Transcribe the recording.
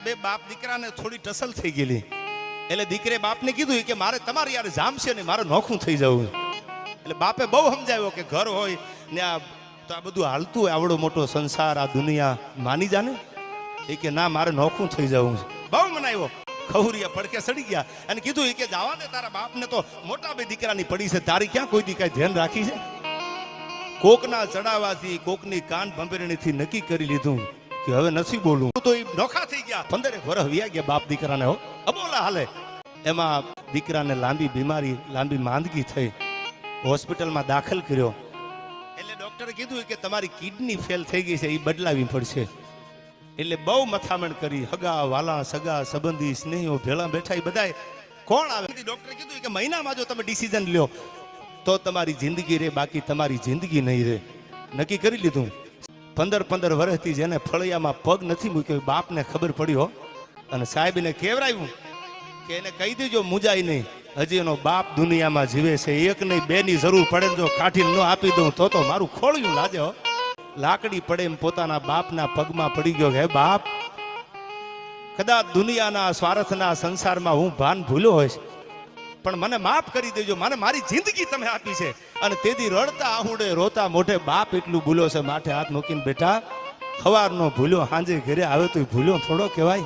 બે બાપ દીકરાને થોડી ટસલ થઈ ગયેલી એટલે દીકરે બાપને કીધું કે મારે તમારી યાર જામશે ને મારે નોખું થઈ જવું. એટલે બાપે બહુ સમજાવ્યો કે ઘર હોય ને આ તો આ બધું હાલતું હોય આવડો મોટો સંસાર આ દુનિયા માની જાને એ કે ના મારે નોખું થઈ જવું છે. બહુ મનાવ્યો. ખહુરિયા પડકે સડી ગયા અને કીધું એ કે જાવા દે તારા બાપને તો મોટા બે દીકરાની પડી છે તારી ક્યાં કોઈ દી કાંઈ ધ્યાન રાખી છે. કોકના ચડાવવાથી કોકની કાન ભંભેરણીથી નક્કી કરી લીધું કે હવે નથી બોલું તો એ નોખા થઈ ગયા. 15 વર્ષ વ્યા ગયા બાપ દીકરાને હો અબોલા હાલે. એમાં દીકરાને લાંબી બીમારી લાંબી માંદગી થઈ હોસ્પિટલમાં દાખલ કર્યો. એટલે ડોક્ટરે કીધું કે તમારી કિડની ફેલ થઈ ગઈ છે એ બદલાવી પડશે. એટલે બહુ મથામણ કરી હગા વાલા સગા સંબંધી સ્નેહીઓ ભેળા બેઠા એ બધાય કોણ આવે. ડોક્ટરે કીધું કે મહિનામાં જો તમે ડિસિઝન લ્યો તો તમારી જિંદગી રે બાકી તમારી જિંદગી નહીં રહે. નક્કી કરી લીધું. 15 વર્ષથી જેને ફળિયામાં પગ નથી મૂક્યો બાપને ખબર પડી હો અને સાહેબને કેવરાયું કે એને કહી દેજો મુજાય નહીં હજી એનો બાપ દુનિયામાં જીવે છે. એક નહીં બે ની જરૂર પડે જો કાઠીને ન આપી દઉં તો મારું ખોળ્યું લાજે હો. લાકડી પડે એમ પોતાના બાપના પગમાં પડી ગયો હે બાપ કદાચ દુનિયાના સ્વાર્થના સંસારમાં હું ભાન ભૂલ્યો હોય પણ મને માફ કરી દેજો મને મારી જિંદગી તમે આપી છે. અને તેથી રડતા આહુડે રોતા મોઢે બાપ એટલું ભૂલ્યો છે માથે હાથ મૂકીને બેઠા સવારનો ભૂલ્યો સાંજે ઘરે આવે તો ભૂલ્યો થોડો કહેવાય.